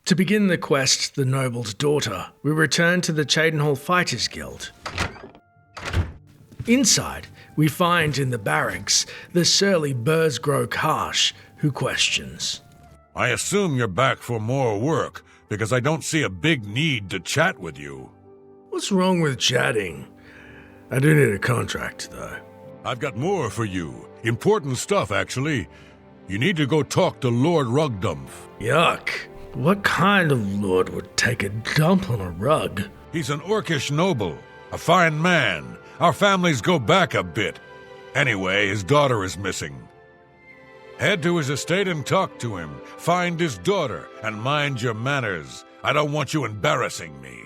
To begin the quest, The Noble's Daughter, we return to the Cheydinhal Fighters Guild. Inside, we find in the barracks the surly gro-Shurgak, who questions. I assume you're back for more work, because I don't see a big need to chat with you. What's wrong with chatting? I do need a contract, though. I've got more for you. Important stuff, actually. You need to go talk to Lord Rugdumph. Yuck. What kind of lord would take a dump on a rug? He's an orcish noble, a fine man. Our families go back a bit. Anyway, his daughter is missing. Head to his estate and talk to him. Find his daughter, and mind your manners. I don't want you embarrassing me.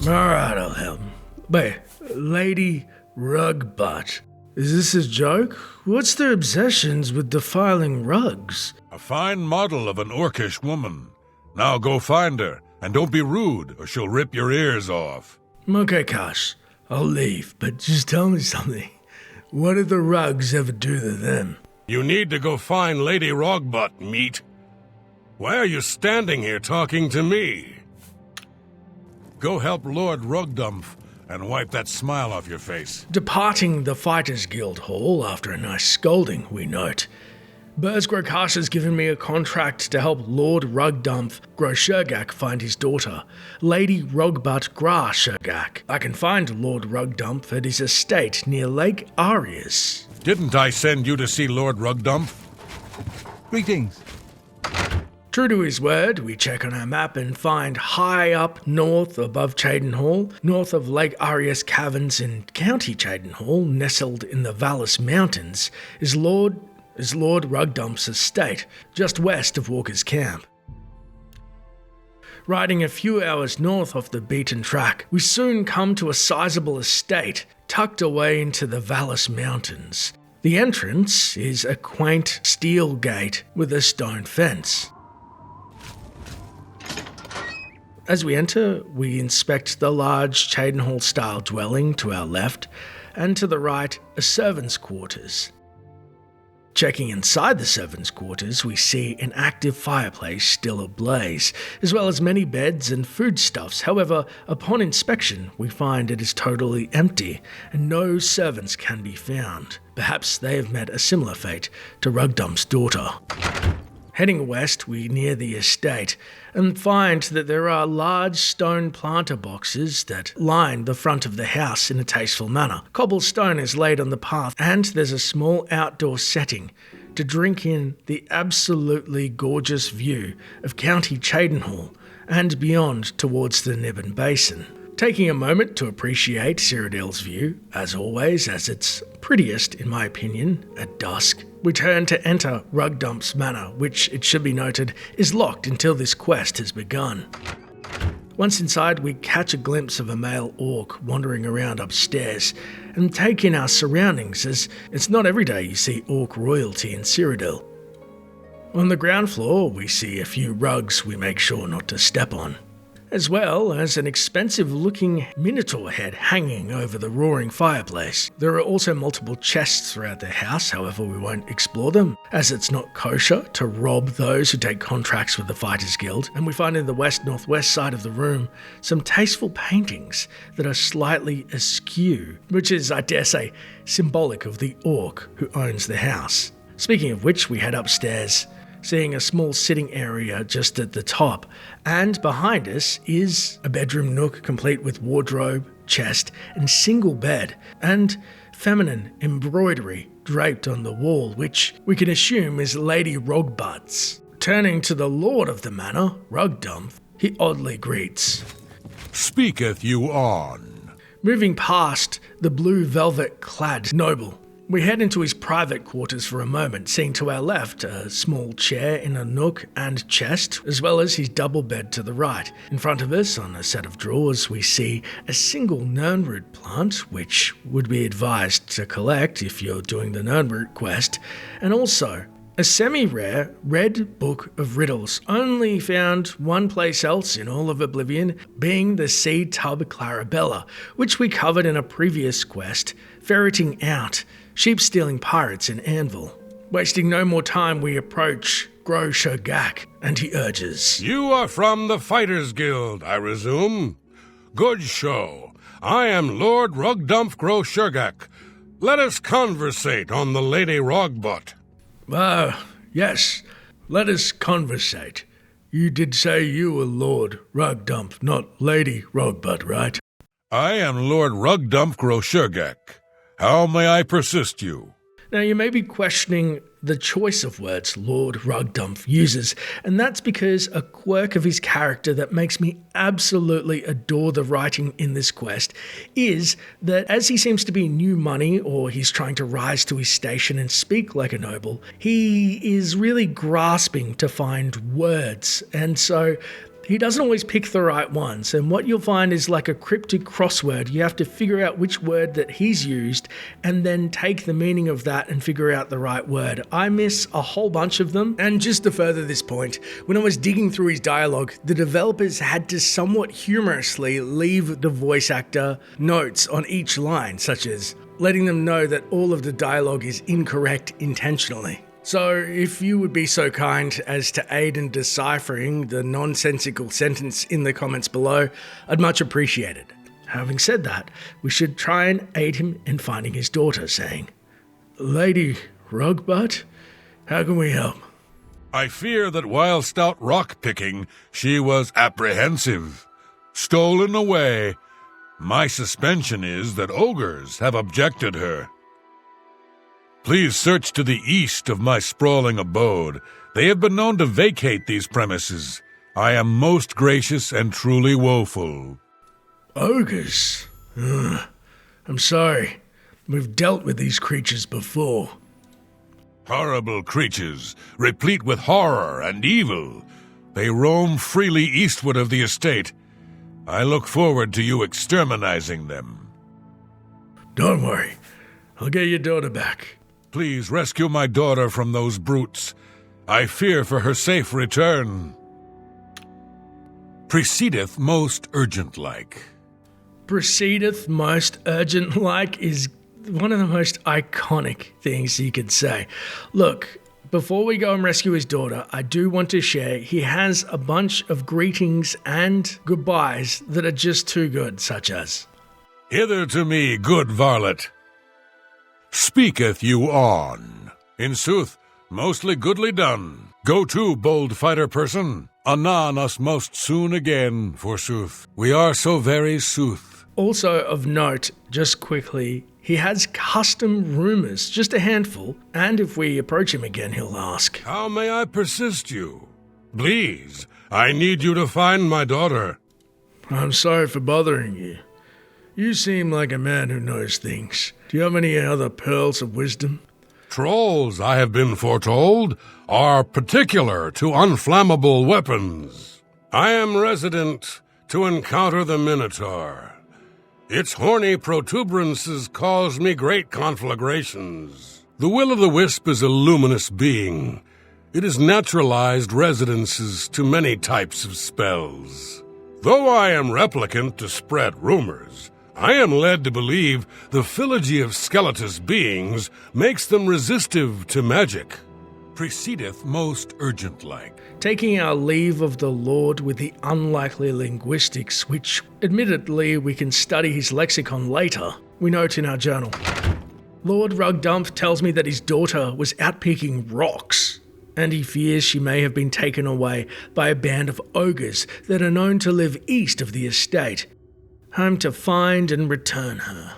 Alright, I'll help. Wait, Lady Rugbutt. Is this a joke? What's their obsessions with defiling rugs? A fine model of an orcish woman. Now go find her, and don't be rude, or she'll rip your ears off. Okay, Kash. I'll leave, but just tell me something. What did the rugs ever do to them? You need to go find Lady Rugbutt, meat. Why are you standing here talking to me? Go help Lord Rugdumph and wipe that smile off your face. Departing the Fighters Guild Hall after a nice scolding, we note. Gro-Shurgak has given me a contract to help Lord Rugdumph gro-Shurgak find his daughter, Lady Rugbutt gro-Shurgak. I can find Lord Rugdumph at his estate near Lake Arias. Didn't I send you to see Lord Rugdumph? Greetings. True to his word, we check on our map and find high up north above Cheydinhal, north of Lake Arias Caverns in County Cheydinhal, nestled in the Vallis Mountains, is Lord Rugdumph's estate, just west of Walker's Camp. Riding a few hours north off the beaten track, we soon come to a sizable estate tucked away into the Vallis Mountains. The entrance is a quaint steel gate with a stone fence. As we enter, we inspect the large Cheydinhal-style dwelling to our left, and to the right, a servant's quarters. Checking inside the servants' quarters, we see an active fireplace still ablaze, as well as many beds and foodstuffs. However, upon inspection, we find it is totally empty, and no servants can be found. Perhaps they have met a similar fate to Rugdumph's daughter. Heading west, we near the estate and find that there are large stone planter boxes that line the front of the house in a tasteful manner. Cobblestone is laid on the path, and there's a small outdoor setting to drink in the absolutely gorgeous view of County Cheydinhal and beyond towards the Niben Basin. Taking a moment to appreciate Cyrodiil's view, as always, as it's prettiest, in my opinion, at dusk, we turn to enter Rugdumph's manor, which, it should be noted, is locked until this quest has begun. Once inside, we catch a glimpse of a male orc wandering around upstairs and take in our surroundings, as it's not every day you see orc royalty in Cyrodiil. On the ground floor, we see a few rugs we make sure not to step on, as well as an expensive-looking minotaur head hanging over the roaring fireplace. There are also multiple chests throughout the house, however we won't explore them, as it's not kosher to rob those who take contracts with the Fighters Guild. And we find in the west-northwest side of the room some tasteful paintings that are slightly askew, which is, I dare say, symbolic of the orc who owns the house. Speaking of which, we head upstairs, seeing a small sitting area just at the top, and behind us is a bedroom nook complete with wardrobe, chest, and single bed, and feminine embroidery draped on the wall, which we can assume is Lady Rugbutt's. Turning to the lord of the manor, Rugdumph, he oddly greets. Speaketh you on. Moving past the blue velvet-clad noble, we head into his private quarters for a moment, seeing to our left a small chair in a nook and chest, as well as his double bed to the right. In front of us, on a set of drawers, we see a single Nirnroot plant, which would be advised to collect if you're doing the Nirnroot quest, and also a semi-rare red book of riddles, only found one place else in all of Oblivion, being the Sea Tub Clarabella, which we covered in a previous quest, ferreting out sheep-stealing pirates in Anvil. Wasting no more time, we approach gro-Shurgak, and he urges, You are from the Fighters Guild, I resume. Good show. I am Lord Rugdumph gro-Shurgak. Let us conversate on the Lady Rogbot. Yes, let us conversate. You did say you were Lord Rugdumph, not Lady Rogbot, right? I am Lord Rugdumph gro-Shurgak. How may I persist you? Now, you may be questioning the choice of words Lord Rugdumph uses, and that's because a quirk of his character that makes me absolutely adore the writing in this quest is that as he seems to be new money, or he's trying to rise to his station and speak like a noble, he is really grasping to find words, and so he doesn't always pick the right ones, and what you'll find is like a cryptic crossword. You have to figure out which word that he's used and then take the meaning of that and figure out the right word. I miss a whole bunch of them, and just to further this point, when I was digging through his dialogue, the developers had to somewhat humorously leave the voice actor notes on each line, such as letting them know that all of the dialogue is incorrect intentionally. So, if you would be so kind as to aid in deciphering the nonsensical sentence in the comments below, I'd much appreciate it. Having said that, we should try and aid him in finding his daughter, saying, Lady Rogbot, how can we help? I fear that whilst out rock-picking, she was apprehensive. Stolen away. My suspension is that ogres have abjected her. Please search to the east of my sprawling abode. They have been known to vacate these premises. I am most gracious and truly woeful. Ogres? I'm sorry. We've dealt with these creatures before. Horrible creatures, replete with horror and evil. They roam freely eastward of the estate. I look forward to you exterminizing them. Don't worry. I'll get your daughter back. Please rescue my daughter from those brutes. I fear for her safe return. Proceedeth most urgent-like. Proceedeth most urgent-like is one of the most iconic things you could say. Look, before we go and rescue his daughter, I do want to share he has a bunch of greetings and goodbyes that are just too good, such as, Hither to me, good varlet. Speaketh you on. In sooth, mostly goodly done. Go to, bold fighter person. Anon us most soon again, forsooth. We are so very sooth. Also of note, just quickly, he has custom rumors, just a handful, and if we approach him again, he'll ask, How may I persist you? Please, I need you to find my daughter. I'm sorry for bothering you. You seem like a man who knows things. Do you have any other pearls of wisdom? Trolls, I have been foretold, are particular to unflammable weapons. I am resident to encounter the Minotaur. Its horny protuberances cause me great conflagrations. The will-o'-the-wisp is a luminous being. It has naturalized residences to many types of spells. Though I am replicant to spread rumors, I am led to believe the phylogeny of skeletous beings makes them resistive to magic. Proceedeth most urgent-like. Taking our leave of the Lord with the unlikely linguistics, which admittedly we can study his lexicon later, we note in our journal. Lord Rugdumph tells me that his daughter was out picking rocks, and he fears she may have been taken away by a band of ogres that are known to live east of the estate. Home to find and return her.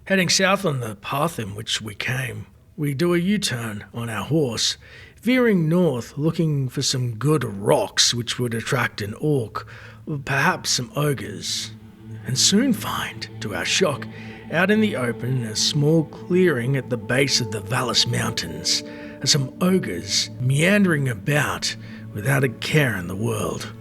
Heading south on the path in which we came, we do a U-turn on our horse, veering north looking for some good rocks which would attract an orc, or perhaps some ogres, and soon find, to our shock, out in the open a small clearing at the base of the Vallis Mountains, are some ogres meandering about without a care in the world.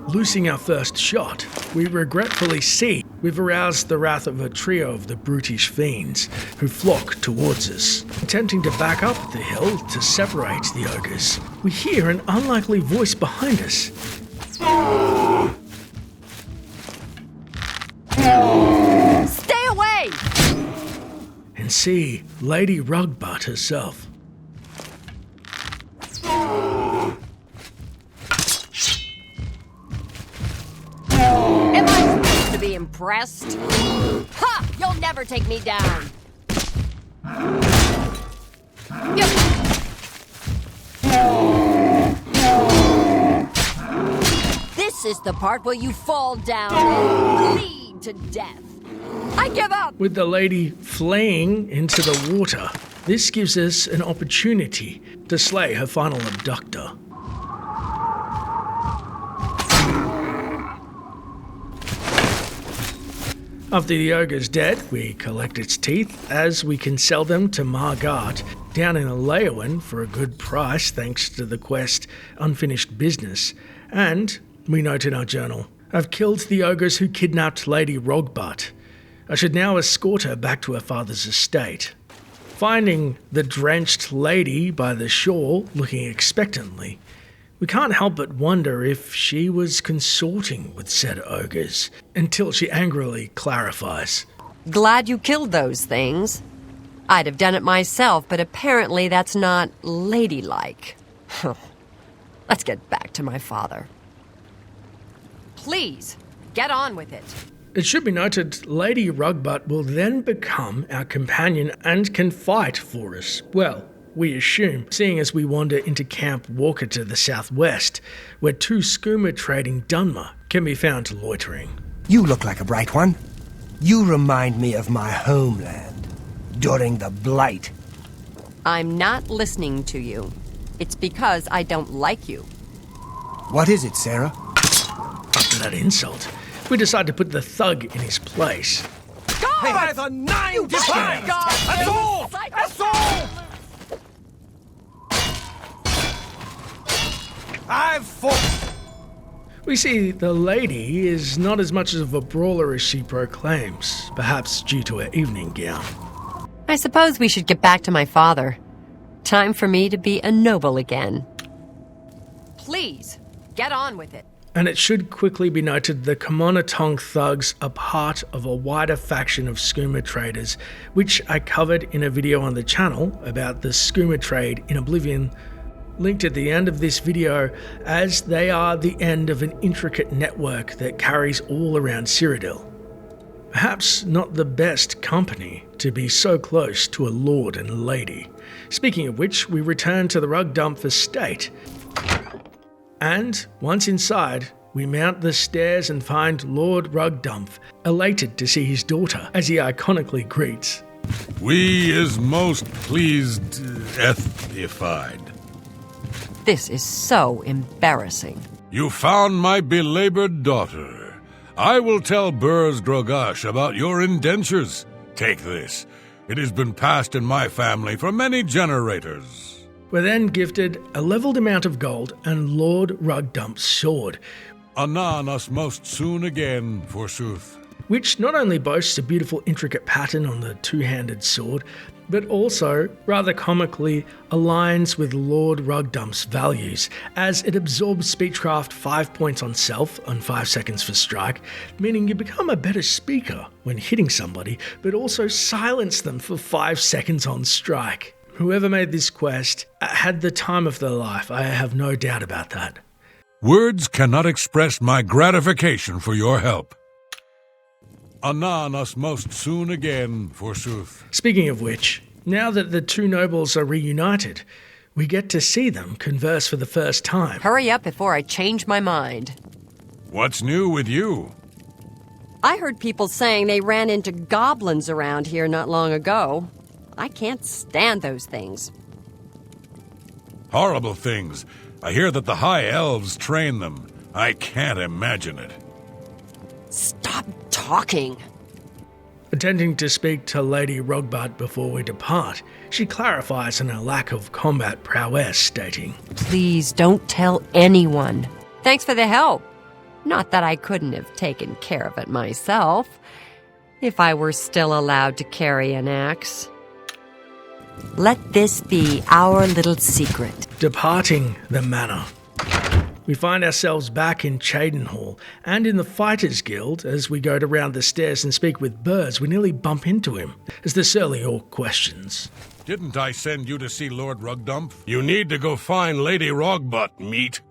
Losing our first shot, we regretfully see we've aroused the wrath of a trio of the brutish fiends who flock towards us. Attempting to back up the hill to separate the ogres, we hear an unlikely voice behind us. Stay away! And and see Lady Rugbutt herself. Am I supposed to be impressed? Ha! You'll never take me down! This is the part where you fall down and bleed to death. I give up! With the lady fleeing into the water, this gives us an opportunity to slay her final abductor. After the ogre's dead, we collect its teeth as we can sell them to Margart down in Leowin for a good price thanks to the quest Unfinished Business. And we note in our journal, I've killed the ogres who kidnapped Lady Rugbutt. I should now escort her back to her father's estate. Finding the drenched lady by the shore looking expectantly, we can't help but wonder if she was consorting with said ogres, until she angrily clarifies. Glad you killed those things. I'd have done it myself, but apparently that's not ladylike. Let's get back to my father. Please, get on with it. It should be noted, Lady Rugbutt will then become our companion and can fight for us. Well, we assume, seeing as we wander into Camp Walker to the southwest, where 2 skooma trading Dunmer can be found loitering. You look like a bright one. You remind me of my homeland during the Blight. I'm not listening to you. It's because I don't like you. What is it, Sarah? After that insult, we decide to put the thug in his place. God! By the 9 divines! God! That's all! That's all! I've fought! We see the lady is not as much of a brawler as she proclaims, perhaps due to her evening gown. I suppose we should get back to my father. Time for me to be a noble again. Please, get on with it. And it should quickly be noted the Kamonatong thugs are part of a wider faction of skooma traders, which I covered in a video on the channel about the skooma trade in Oblivion, linked at the end of this video, as they are the end of an intricate network that carries all around Cyrodiil. Perhaps not the best company to be so close to a lord and lady. Speaking of which, we return to the Rugdumph estate. And once inside, we mount the stairs and find Lord Rugdumph, elated to see his daughter, as he iconically greets. We is most pleased, ethified. This is so embarrassing. You found my belabored daughter. I will tell Burz Grogash about your indentures. Take this. It has been passed in my family for many generators. We're then gifted a leveled amount of gold and Lord Rugdumph's sword, Anon us most soon again, forsooth. which not only boasts a beautiful intricate pattern on the two-handed sword, but also, rather comically, aligns with Lord Rugdumph's values, as it absorbs speechcraft 5 points on self and 5 seconds for strike, meaning you become a better speaker when hitting somebody, but also silence them for 5 seconds on strike. Whoever made this quest had the time of their life, I have no doubt about that. Words cannot express my gratification for your help. Anon us most soon again, forsooth. Speaking of which, now that the two nobles are reunited, we get to see them converse for the first time. Hurry up before I change my mind. What's new with you? I heard people saying they ran into goblins around here not long ago. I can't stand those things. Horrible things. I hear that the High Elves train them. I can't imagine it. Stop talking. Attempting to speak to Lady Rugbutt before we depart, she clarifies on her lack of combat prowess, stating, Please don't tell anyone. Thanks for the help. Not that I couldn't have taken care of it myself, if I were still allowed to carry an axe. Let this be our little secret. departing the manor. We find ourselves back in Cheydinhall and in the Fighters Guild. As we go around the stairs and speak with Burrs, we nearly bump into him as the surly orc questions. Didn't I send you to see Lord Rugdumph? You need to go find Lady Rogbutt, meat.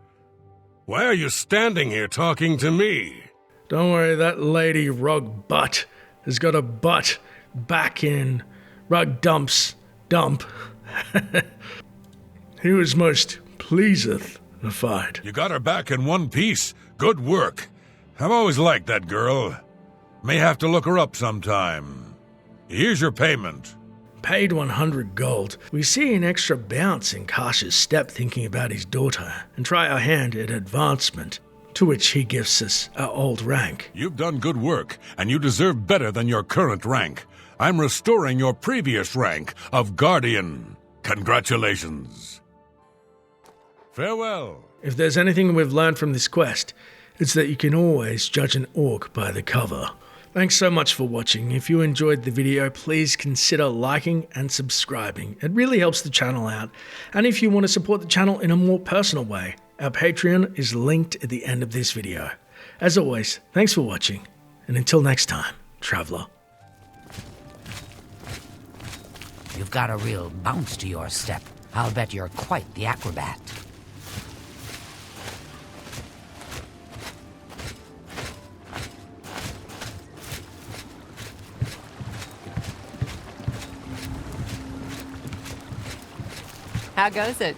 Why are you standing here talking to me? Don't worry, that Lady Rugbutt has got a butt back in Rugdumph's dump. He was most pleaseth the fight. You got her back in one piece. Good work. I've always liked that girl. May have to look her up sometime. Here's your payment. Paid 100 gold. We see an extra bounce in Karsh's step thinking about his daughter and try our hand at advancement, to which he gives us our old rank. You've done good work, and you deserve better than your current rank. I'm restoring your previous rank of Guardian. Congratulations. Farewell. If there's anything we've learned from this quest, it's that you can always judge an orc by the cover. Thanks so much for watching. If you enjoyed the video, please consider liking and subscribing. It really helps the channel out. And if you want to support the channel in a more personal way, our Patreon is linked at the end of this video. As always, thanks for watching, and until next time, Traveller. You've got a real bounce to your step. I'll bet you're quite the acrobat. How goes it?